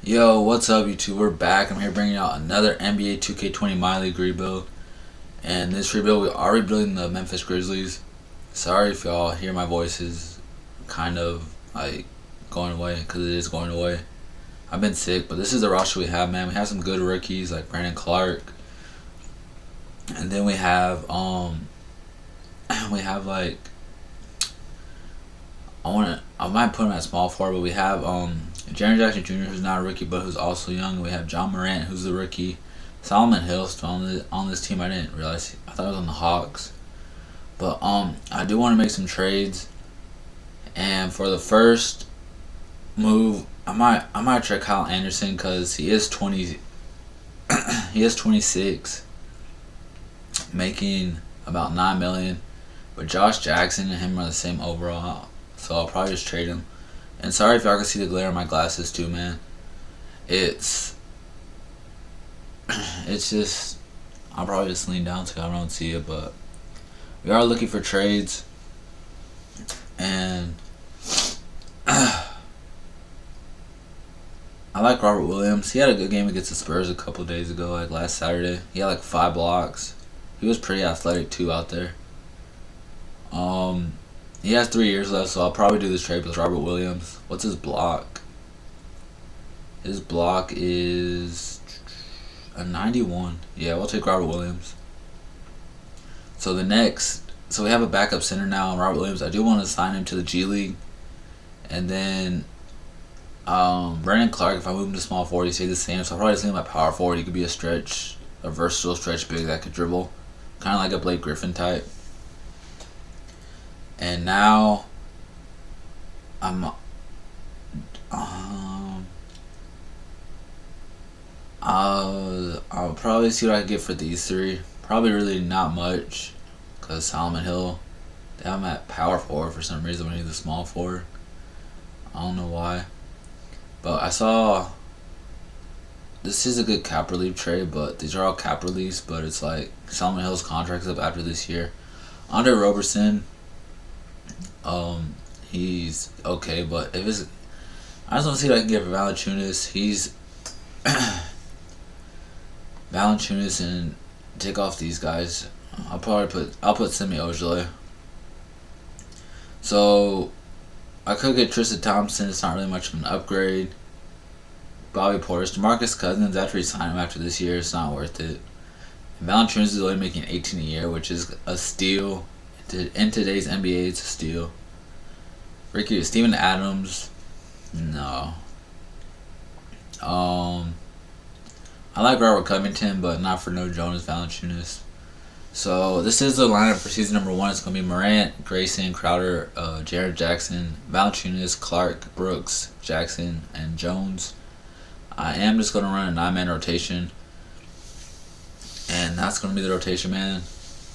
Yo, what's up, YouTube? We're back. I'm here bringing out another NBA 2K20 My League rebuild. And this rebuild, we are rebuilding the Memphis Grizzlies. Sorry if y'all hear my voice is kind of like going away, because it is going away. I've been sick, but this is the roster we have, man. We have some good rookies like Brandon Clark. And then we have like, I might put him at small forward, but we have Jaren Jackson Jr., who's not a rookie but who's also young. We have John Morant, who's the rookie. Solomon Hill still on this team. I didn't realize, I thought he was on the Hawks. But I do want to make some trades. And for the first move, I might try Kyle Anderson because he is 20. He is 26, making about $9 million. But Josh Jackson and him are the same overall, so I'll probably just trade him. And sorry if y'all can see the glare in my glasses too, man. It's just, I'll probably just lean down so I don't see it, but we are looking for trades. And I like Robert Williams. He had a good game against the Spurs a couple days ago, like last Saturday. He had like 5 blocks. He was pretty athletic too out there. He has 3 years left, so I'll probably do this trade with Robert Williams. What's his block? His block is a 91. Yeah, we'll take Robert Williams. So we have a backup center now, Robert Williams. I do want to sign him to the G League. And then Brandon Clark, if I move him to small forward, he stays the same. So I'll probably just leave him at power forward. He could be a versatile stretch big that could dribble. Kind of like a Blake Griffin type. And now I'll probably see what I get for these three. Probably really not much, because Solomon Hill, they have him at power forward for some reason when he's a small forward. I don't know why. But I saw this is a good cap relief trade, but these are all cap reliefs. But it's like Solomon Hill's contract's up after this year. Andre Roberson, he's okay, but I just want to see what I can get for Valanciunas. He's Valanciunas, and take off these guys. I'll put Semi Ojeleye. So I could get Tristan Thompson. It's not really much of an upgrade. Bobby Portis, DeMarcus Cousins. After he signed him after this year, it's not worth it. And Valanciunas is only making 18 a year, which is a steal. In today's NBA, it's a steal. Steven Adams, no. I like Robert Covington, but not for no Jonas Valanciunas. So this is the lineup for season number 1. It's gonna be Morant, Grayson, Crowder, Jaren Jackson, Valanciunas, Clark, Brooks, Jackson, and Jones. I am just gonna run a 9-man rotation, and that's gonna be the rotation, man.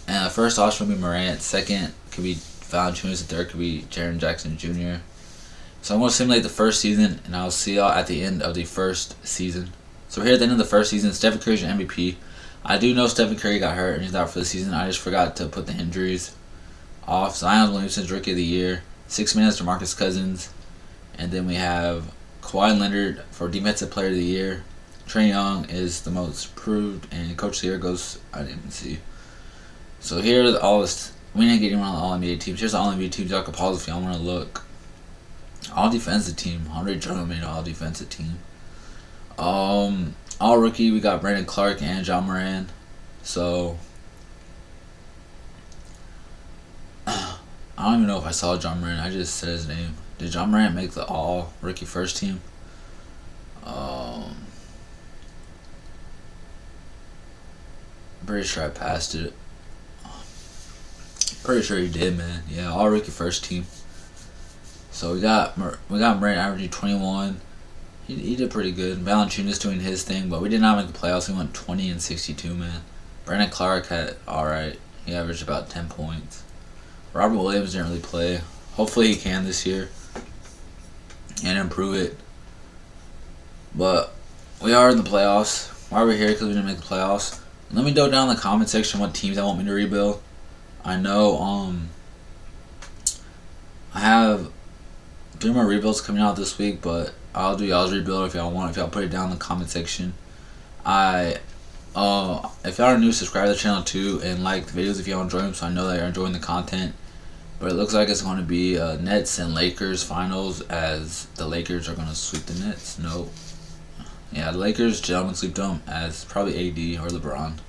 And the first option will be Morant. Second could be Valanciunas. The third could be Jaren Jackson Jr. So I'm going to simulate the first season, and I'll see y'all at the end of the first season. So we're here at the end of the first season. Stephen Curry's your MVP. I do know Stephen Curry got hurt and he's out for the season. I just forgot to put the injuries off. Zion Williamson's Rookie of the Year. 6 minutes DeMarcus Cousins. And then we have Kawhi Leonard for Defensive Player of the Year. Trae Young is the most improved, and Coach of the Year goes, I didn't even see. So here are all this. We didn't get anyone on the All NBA teams. Here's the All NBA teams. Y'all can pause if y'all want to look. All defensive team. Andre Drummond made an all defensive team. All rookie. We got Brandon Clark and John Moran. So I don't even know if I saw John Moran. I just said his name. Did John Moran make the all rookie first team? Pretty sure I passed it. Pretty sure he did, man. Yeah, all rookie first team. So we got Morant averaging 21. He did pretty good. Valanciunas doing his thing, but we did not make the playoffs. He went 20 and 62, man. Brandon Clark had alright. He averaged about 10 points. Robert Williams didn't really play. Hopefully he can this year and improve it. But we are in the playoffs. Why are we here? Because we didn't make the playoffs. Let me know down in the comment section what teams I want me to rebuild. I know I have 3 more rebuilds coming out this week, but I'll do y'all's rebuild if y'all want. If y'all put it down in the comment section. If y'all are new, subscribe to the channel too and like the videos if y'all enjoy them, so I know that you're enjoying the content. But it looks like it's going to be Nets and Lakers finals, as the Lakers are going to sweep the Nets. No. Yeah, the Lakers, gentlemen, sweep them as probably AD or LeBron.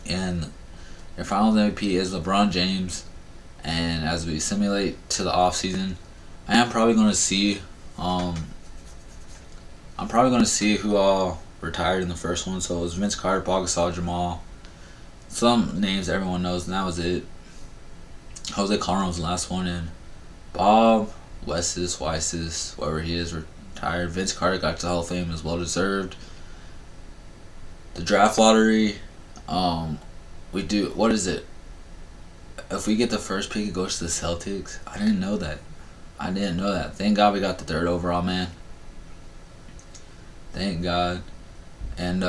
And their finals MVP is LeBron James. And as we simulate to the offseason, I am probably going to see who all retired in the first one. So it was Vince Carter, Paul Gasol, Jamal. Some names everyone knows, and that was it. Jose Calderon was the last one, and Bob, Weiss, whoever he is, retired. Vince Carter got to the Hall of Fame, as well deserved. The draft lottery, we do, what is it? If we get the first pick, it goes to the Celtics. I didn't know that. Thank God we got the third overall, man. Thank God. And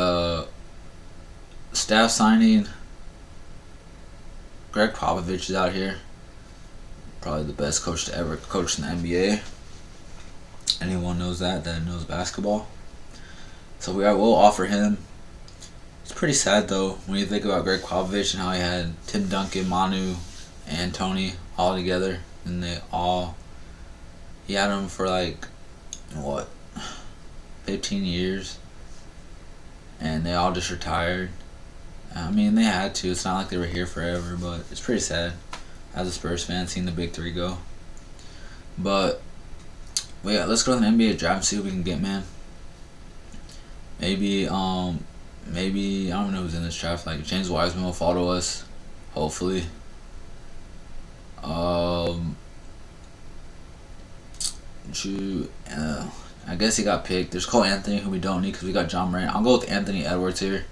staff signing, Greg Popovich is out here. Probably the best coach to ever coach in the NBA. Anyone knows that knows basketball. So we'll offer him. It's pretty sad though when you think about Greg Popovich and how he had Tim Duncan, Manu, and Tony all together, and he had them for like 15 years, and they all just retired. I mean, they had to. It's not like they were here forever, but it's pretty sad as a Spurs fan seeing the big three go. But yeah, let's go to the NBA draft and see what we can get, man. Maybe I don't know who's in this draft. Like James Wiseman will follow us, hopefully. I guess he got picked. There's Cole Anthony, who we don't need because we got John Morant. I'll go with Anthony Edwards here.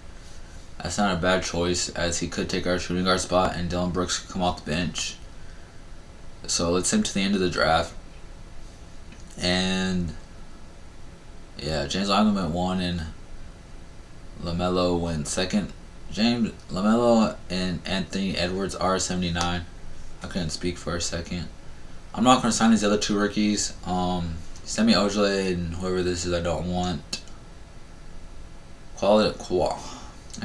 That's not a bad choice, as he could take our shooting guard spot and Dylan Brooks could come off the bench. So let's send him to the end of the draft. And yeah, James Wiseman went 1 and LaMelo went 2nd. LaMelo and Anthony Edwards are 79. I couldn't speak for a second. I'm not going to sign these other 2 rookies. Semi Ojeleye and whoever this is, I don't want. I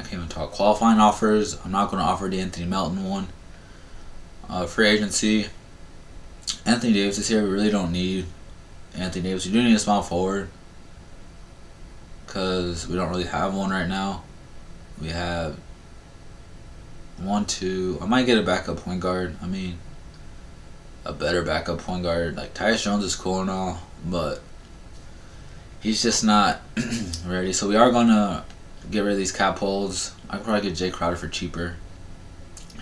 can't even talk. Qualifying offers, I'm not going to offer the Anthony Melton one. Free agency, Anthony Davis is here. We really don't need Anthony Davis. We do need a small forward because we don't really have one right now. We have 1, 2. I might get a backup point guard. I mean, a better backup point guard. Like Tyus Jones is cool and all, but he's just not ready. So we are gonna get rid of these cap holds. I could probably get Jay Crowder for cheaper.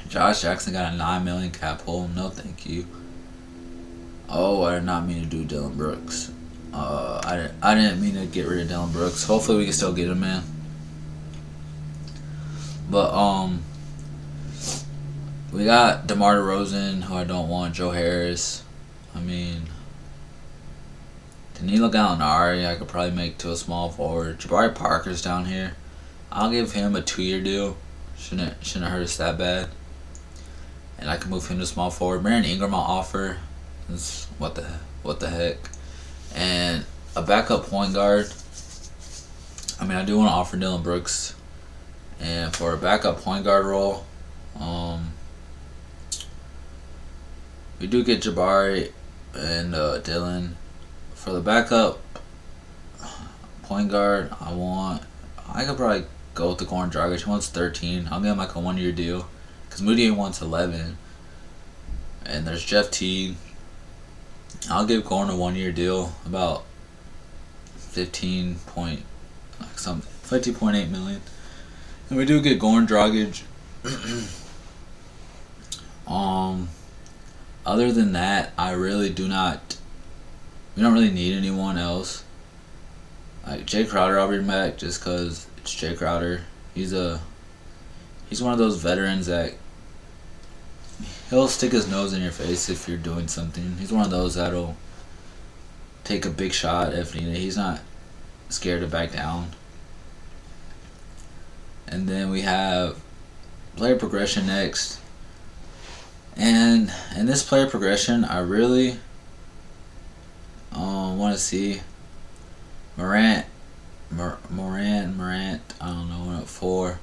Josh Jackson got a $9 million cap hold. No, thank you. Oh, I did not mean to do Dylan Brooks. I didn't mean to get rid of Dylan Brooks. Hopefully we can still get him, man. But we got DeMar DeRozan, who I don't want. Joe Harris. I mean, Danilo Gallinari, I could probably make to a small forward. Jabari Parker's down here. I'll give him a 2-year deal. Shouldn't hurt us that bad. And I can move him to small forward. Brandon Ingram I'll offer. What the heck. And a backup point guard. I mean, I do want to offer Dylan Brooks. And for a backup point guard role, we do get Jabari and Dylan. For the backup point guard, I could probably go with the Goran Dragic. He wants 13. I'll give him like a 1-year deal, because Moody wants 11. And there's Jeff Teague. I'll give Goran a 1-year deal, about 15.8 million. And we do get Goran Dragic. Other than that, we don't really need anyone else. Like Jay Crowder, I'll bring back just because it's Jay Crowder. He's one of those veterans that he'll stick his nose in your face if you're doing something. He's one of those that'll take a big shot if needed. He's not scared to back down. And then we have player progression next. And in this player progression, I really Want to see Morant. Morant. I don't know. Went up 4.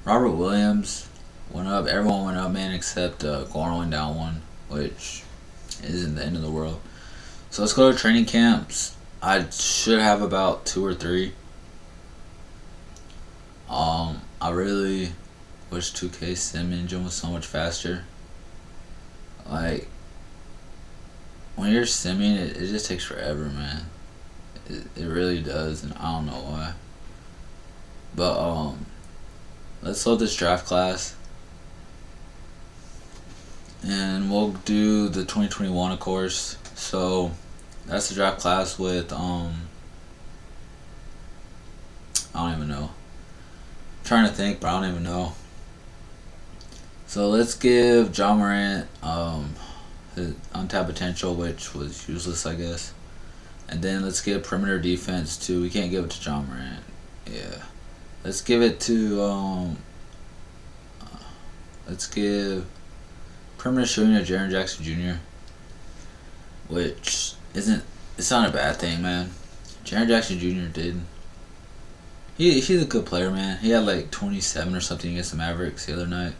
Robert Williams went up. Everyone went up, man, except Gordon went down 1, which isn't the end of the world. So let's go to training camps. I should have about 2 or 3. I really wish 2K sim engine was so much faster. Like, when you're simming, it just takes forever, man. It really does, and I don't know why. But let's load this draft class, and we'll do the 2021, of course. So that's the draft class with I don't even know. I'm trying to think, but I don't even know. So let's give John Morant his untapped potential, which was useless, I guess. And then let's give perimeter defense to. We can't give it to John Morant. Yeah. Let's give it to let's give perimeter shooting to Jaren Jackson Jr., which it's not a bad thing, man. Jaren Jackson Jr. did. He's a good player, man. He had like 27 or something against the Mavericks the other night.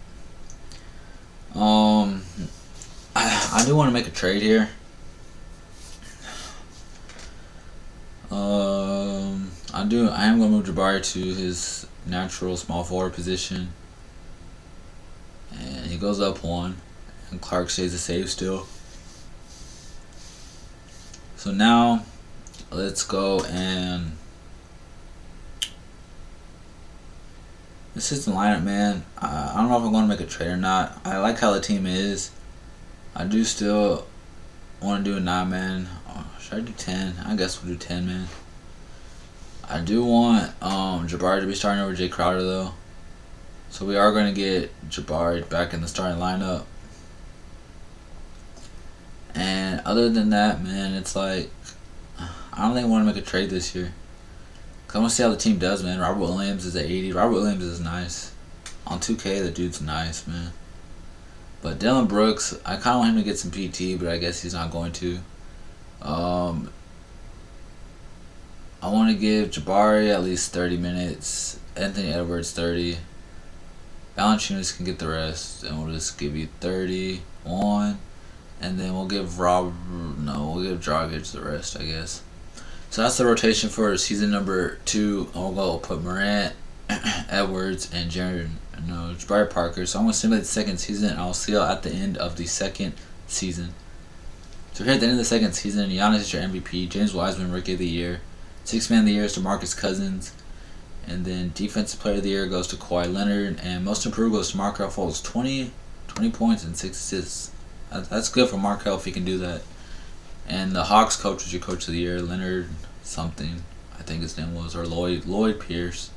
I do want to make a trade here. I am gonna move Jabari to his natural small forward position, and he goes up 1, and Clark stays a save still. So now, let's go and this is the lineup, man. I don't know if I'm going to make a trade or not. I like how the team is. I do still want to do a 9-man. Should I do 10? I guess we'll do 10, man. I do want Jabari to be starting over Jay Crowder, though. So we are going to get Jabari back in the starting lineup. And other than that, man, it's like, I don't think I want to make a trade this year. I want to see how the team does, man. Robert Williams is at 80. Robert Williams is nice. On 2K, the dude's nice, man. But Dylan Brooks, I kind of want him to get some PT, but I guess he's not going to. I want to give Jabari at least 30 minutes. Anthony Edwards 30. Valanciunas can get the rest, and we'll just give you 31. And then we'll give we'll give Dragic the rest, I guess. So that's the rotation for season number 2. I'll go put Morant, Edwards, and Jabari Parker. So I'm going to simulate the second season, and I'll see you at the end of the second season. So here at the end of the second season, Giannis is your MVP, James Wiseman Rookie of the Year, Sixth Man of the Year is DeMarcus Cousins, and then Defensive Player of the Year goes to Kawhi Leonard, and Most Improved goes to Markelle Fultz, 20 points and 6 assists. That's good for Markelle if he can do that. And the Hawks coach was your Coach of the Year, Leonard something, I think his name was, or Lloyd Pierce.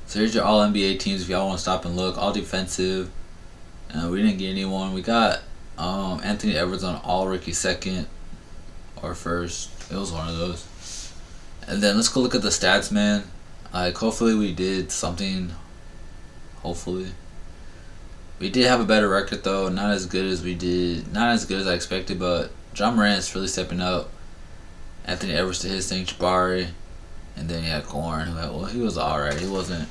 So here's your All-NBA teams if y'all want to stop and look. All defensive. We didn't get anyone. We got Anthony Edwards on All-Rookie second or first. It was one of those. And then let's go look at the stats, man. Like, hopefully we did something. Hopefully. We did have a better record, though. Not as good as we did. Not as good as I expected, but John Morant's really stepping up. Anthony Edwards to his thing, Jabari. And then you had Gordon, who he was alright. He wasn't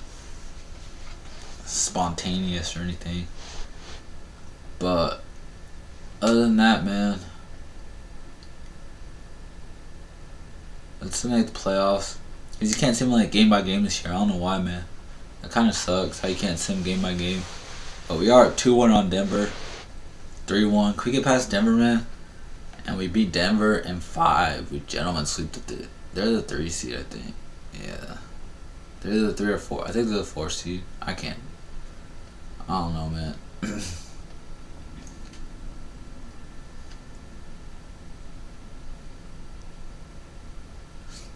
spontaneous or anything. But other than that, man, let's simulate the playoffs. Because you can't simulate game by game this year. I don't know why, man. That kind of sucks how you can't sim game by game. But we are 2-1 on Denver. 3-1. Can we get past Denver, man? And we beat Denver in 5. We gentlemen sweep they're the 3 seed, I think. Yeah. They're the 3 or 4. I think they're the 4 seed. I don't know, man.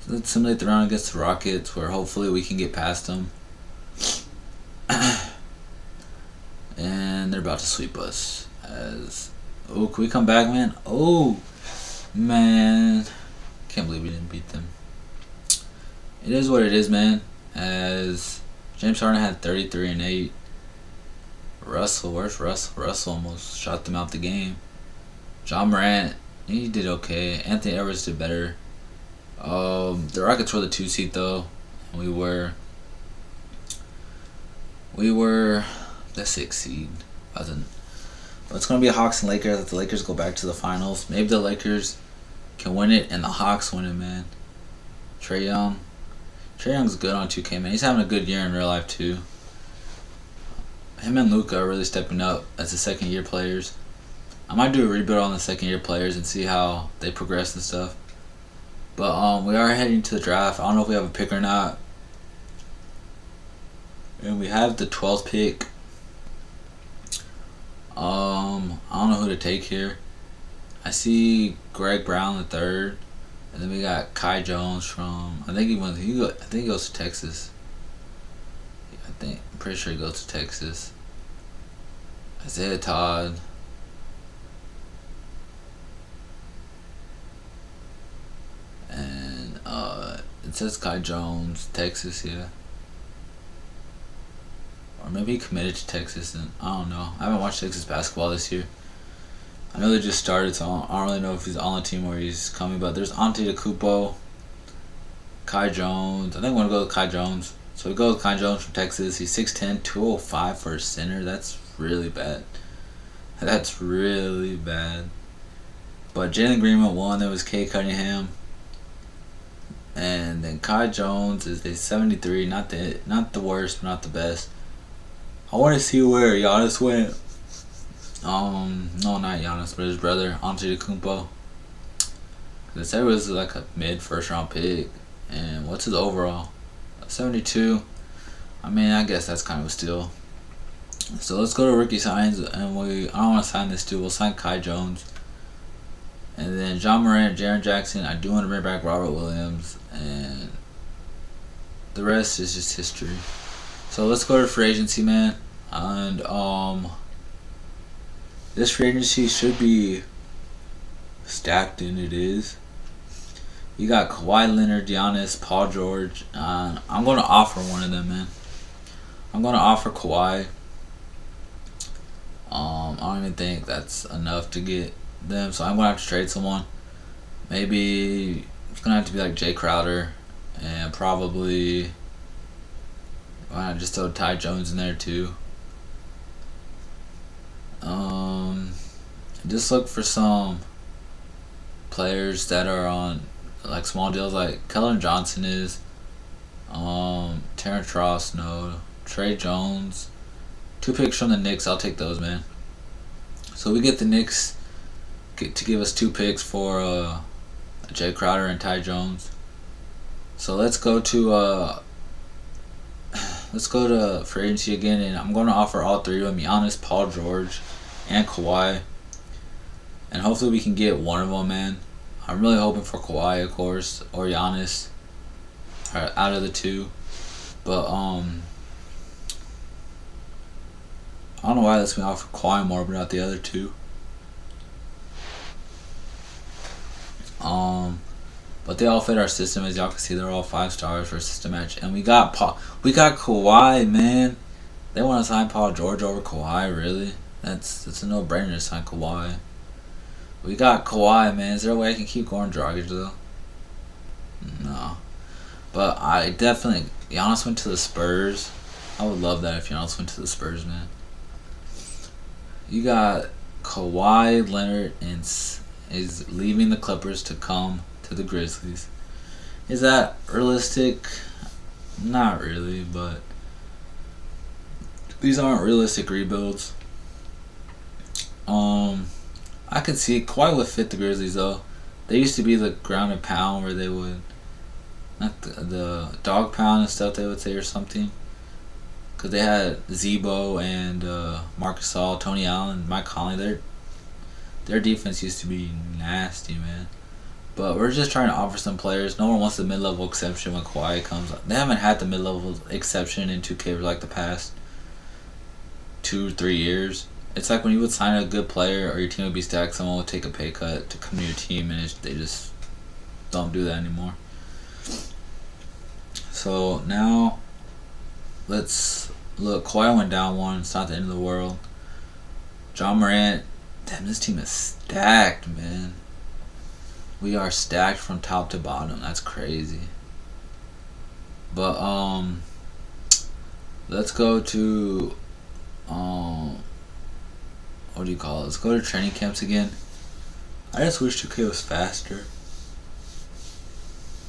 So let's simulate the round against the Rockets, where hopefully we can get past them. And they're about to sweep us. Can we come back, man? Oh, man. Can't believe we didn't beat them. It is what it is, man. As James Harden had 33 and 8. Where's Russell? Russell almost shot them out the game. John Morant He did okay. Anthony Edwards did better. The Rockets were the 2 seed though. We were the 6 seed. But it's gonna be Hawks and Lakers. If the Lakers go back to the finals, maybe the Lakers can win it and the Hawks win it, man. Trae Young's good on 2K, man. He's having a good year in real life too. Him and Luka are really stepping up as the second year players. I might do a rebuild on the second year players and see how they progress and stuff. But we are heading to the draft. I don't know if we have a pick or not. And we have the 12th pick. I don't know who to take here. I see Greg Brown the third, and then we got Kai Jones from. I think he goes to Texas. I'm pretty sure he goes to Texas. Isaiah Todd. And it says Kai Jones, Texas, yeah. Or maybe he committed to Texas, and I don't know. I haven't watched Texas basketball this year. I know they just started, so I don't really know if he's on the team or he's coming. But there's Antetokounmpo, Kai Jones. I think I'm going to go with Kai Jones. So we go with Kai Jones from Texas. He's 6'10", 205 for a center. That's really bad. That's really bad. But Jalen Green went 1. There was Kay Cunningham. And then Kai Jones is a 73. Not the worst, but not the best. I want to see where Giannis went. No, not Giannis, but his brother, Antetokounmpo. They said it was like a mid first round pick. And what's his overall? 72. I mean, I guess that's kind of a steal. So let's go to rookie signs, and I don't want to sign this dude. We'll sign Kai Jones. And then John Morant, Jaren Jackson. I do want to bring back Robert Williams, and the rest is just history. So let's go to free agency, man. And this free agency should be stacked, and it is. You got Kawhi Leonard, Giannis, Paul George. I'm going to offer one of them, man. I'm going to offer Kawhi. I don't even think that's enough to get them, so I'm going to have to trade someone. Maybe it's going to have to be like Jay Crowder, and probably why not just throw Ty Jones in there too. Just look for some players that are on like small deals, like Keldon Johnson is. Terrence Ross, no. Trey Jones. 2 picks from the Knicks. I'll take those, man. So we get the Knicks to give us 2 picks for Jay Crowder and Ty Jones. So let's go to free agency again, and I'm going to offer all 3 of them: Giannis, Paul George, and Kawhi. And hopefully we can get one of them, man. I'm really hoping for Kawhi, of course, or Giannis, out of the 2. But I don't know why this me offer Kawhi more, but not the other 2. But they all fit our system, as y'all can see. They're all 5 stars for a system match, and we got Kawhi, man. They want to sign Paul George over Kawhi, really? That's a no-brainer to sign Kawhi. We got Kawhi, man. Is there a way I can keep Goran Dragic, though? No. But I definitely... Giannis went to the Spurs. I would love that if Giannis went to the Spurs, man. You got Kawhi Leonard is leaving the Clippers to come to the Grizzlies. Is that realistic? Not really, but these aren't realistic rebuilds. I could see Kawhi would fit the Grizzlies though. They used to be the ground and pound where they would, not the dog pound and stuff, they would say, or something. Because they had Zebo and Marcus Gasol, Tony Allen, Mike Conley. Their defense used to be nasty, man. But we're just trying to offer some players. No one wants the mid-level exception when Kawhi comes. They haven't had the mid-level exception in 2K for like the past 2-3 years. It's like when you would sign a good player or your team would be stacked, someone would take a pay cut to come to your team, and they just don't do that anymore. So now, let's look. Kawhi went down 1. It's not the end of the world. John Morant. Damn, this team is stacked, man. We are stacked from top to bottom. That's crazy. But let's go to what do you call it? Let's go to training camps again. I just wish 2K was faster.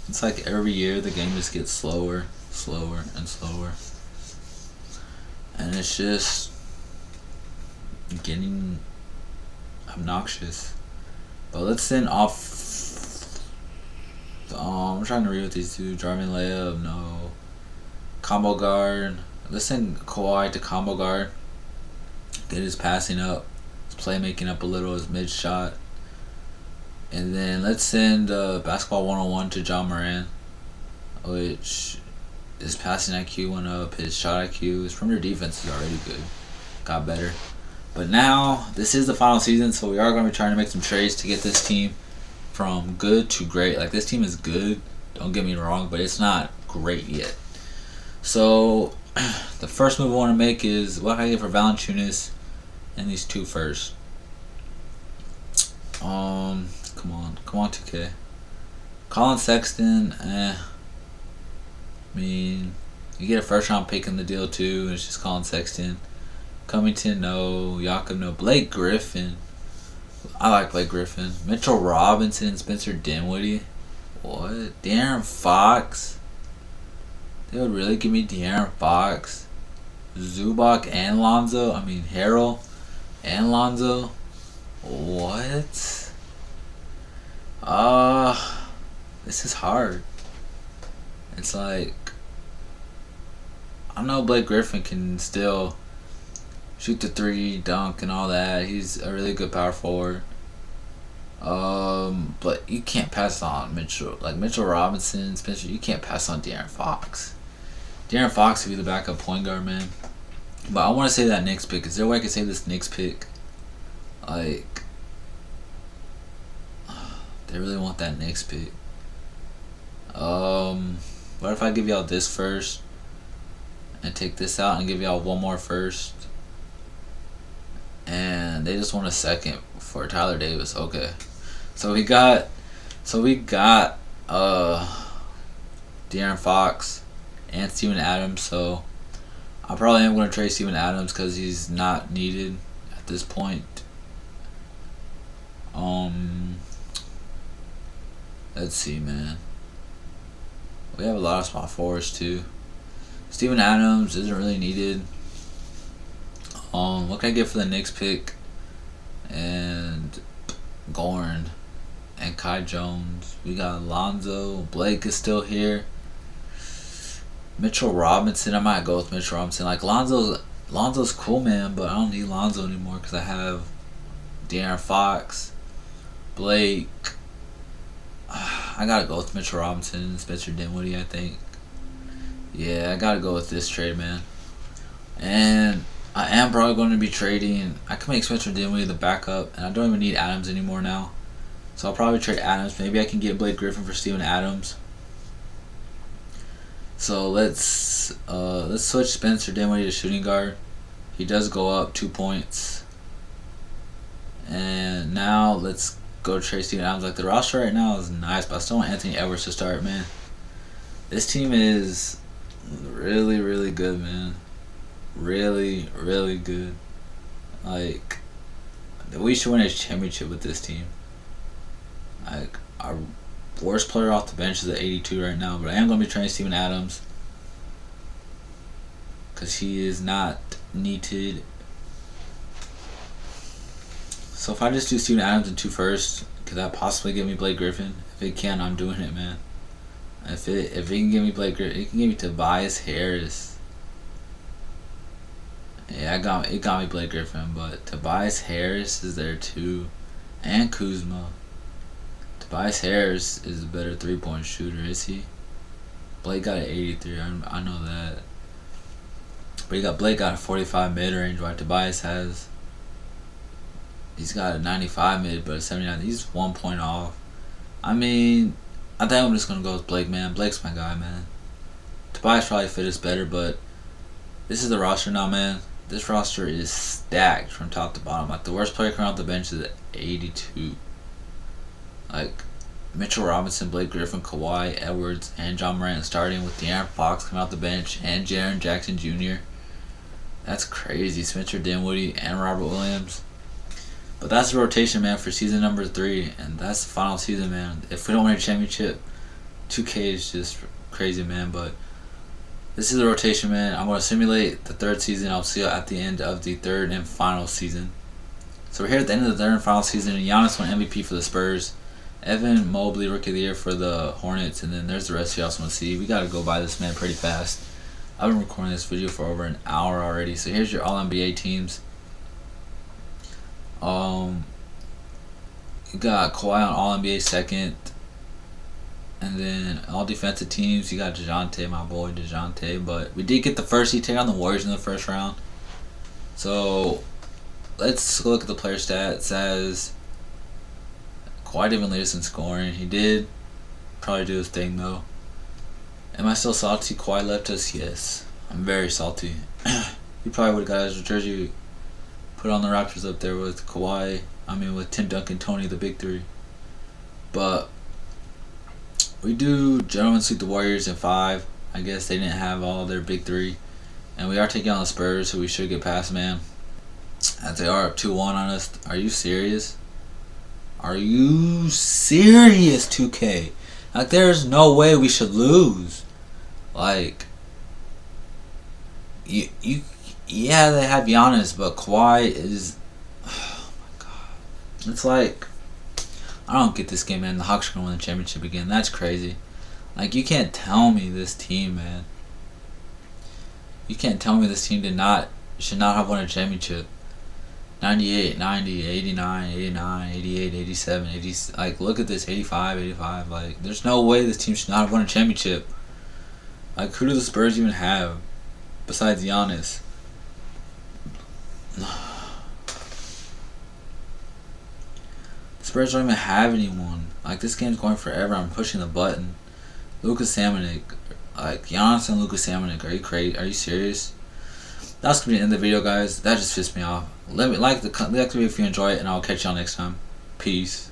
It's like every year the game just gets slower, slower, and slower. And it's just getting obnoxious. But let's send off. I'm trying to read what these do. Driving layup, no. Combo guard. Let's send Kawhi to combo guard. Get his passing up, his playmaking up a little, his mid shot. And then let's send Basketball 101 to John Moran, which his passing IQ went up, his shot IQ, his perimeter defense is already good. Got better. But now, this is the final season, so we are going to be trying to make some trades to get this team from good to great. Like, this team is good, don't get me wrong, but it's not great yet. So, the first move I want to make is, what can I get for Valanciunas and these two first? Come on, 2K. Colin Sexton, I mean, you get a first round pick in the deal too, and it's just Colin Sexton. Covington, no. Jakob, no. Blake Griffin. I like Blake Griffin. Mitchell Robinson, Spencer Dinwiddie. What? De'Aaron Fox? They would really give me De'Aaron Fox? Zubac and Lonzo? I mean, Harrell and Lonzo? What? This is hard. It's like, I know Blake Griffin can still shoot the three, dunk, and all that. He's a really good power forward. But you can't pass on Mitchell. Like Mitchell Robinson, Spencer, you can't pass on De'Aaron Fox. De'Aaron Fox would be the backup point guard, man. But I want to say that Knicks pick. Is there a way I can say this Knicks pick? Like, they really want that Knicks pick. What if I give y'all this first and take this out and give y'all one more first? And they just want a second for Tyler Davis. Okay. So we got De'Aaron Fox and Steven Adams. So I probably am going to trade Steven Adams because he's not needed at this point. Let's see, man. We have a lot of small forwards too. Steven Adams isn't really needed. What can I get for the Knicks pick? And Gorn and Kai Jones. We got Lonzo. Blake is still here. Mitchell Robinson. I might go with Mitchell Robinson. Like Lonzo's cool, man, but I don't need Lonzo anymore because I have De'Aaron Fox, Blake. I gotta go with Mitchell Robinson, Spencer Dinwiddie, I think. Yeah, I gotta go with this trade, man. And I am probably going to be trading. I can make Spencer Dinwiddie the backup, and I don't even need Adams anymore now. So I'll probably trade Adams. Maybe I can get Blake Griffin for Steven Adams. So let's switch Spencer Dinwiddie to shooting guard. He does go up 2 points. And now let's go trade Steven Adams. Like, the roster right now is nice, but I still want Anthony Edwards to start, man. This team is really, really good, man. Really, really good. Like, we should win a championship with this team. Like, our worst player off the bench is at 82 right now, but I am going to be trading Steven Adams because he is not needed. So if I just do Steven Adams and 2 first, could that possibly give me Blake Griffin? If it can, I'm doing it, man. If it can give me Blake Griffin, it can give me Tobias Harris. Yeah, it got me Blake Griffin, but Tobias Harris is there too, and Kuzma. Tobias Harris is a better 3-point shooter, is he? Blake got an 83. I know that. But Blake got a 45 mid range, while Tobias he's got a 95 mid, but a 79. He's 1 point off. I mean, I think I'm just gonna go with Blake, man. Blake's my guy, man. Tobias probably fit us better, but this is the roster now, man. This roster is stacked from top to bottom. Like, the worst player coming off the bench is at 82. Like, Mitchell Robinson, Blake Griffin, Kawhi, Edwards, and John Morant starting with De'Aaron Fox coming off the bench and Jaren Jackson Jr. That's crazy. Spencer Dinwiddie and Robert Williams. But that's the rotation, man, for season number 3, and that's the final season, man. If we don't win a championship, 2K is just crazy, man. But this is the rotation, man. I'm going to simulate the 3rd season. I'll see you at the end of the 3rd and final season. So we're here at the end of the 3rd and final season, and Giannis won MVP for the Spurs. Evan Mobley, Rookie of the Year for the Hornets, and then there's the rest of y'all want to see. We got to go by this, man, pretty fast. I've been recording this video for over an hour already. So here's your All-NBA teams. You got Kawhi on All-NBA 2nd. And then all defensive teams, you got DeJounte, my boy DeJounte. But we did get the first seed, take on the Warriors in the first round. So let's look at the player stats. It says Kawhi didn't lead us in scoring. He did probably do his thing, though. Am I still salty? Kawhi left us? Yes. I'm very salty. He probably would have got his jersey put on the Raptors up there with Kawhi. With Tim Duncan, Tony, the big 3. But we do gentlemen sweep the Warriors in 5. I guess they didn't have all their big 3. And we are taking on the Spurs, so we should get past, man. As they are up 2-1 on us. Are you serious? Are you serious, 2K? Like, there's no way we should lose. Like, yeah, they have Giannis, but Kawhi is, oh my god. It's like, I don't get this game, man. The Hawks are going to win the championship again. That's crazy. Like, you can't tell me this team, man. You can't tell me this team should not have won a championship. 98, 90, 89, 89, 88, 87, 80. Like, look at this, 85, 85. Like, there's no way this team should not have won a championship. Like, who do the Spurs even have besides Giannis? The Spurs don't even have anyone. Like, this game's going forever. I'm pushing the button. Lucas Samanic. Like, Giannis and Lucas Samanic. Are you crazy? Are you serious? That's going to be the end of the video, guys. That just pissed me off. Let me like the video if you enjoy it, and I'll catch y'all next time. Peace.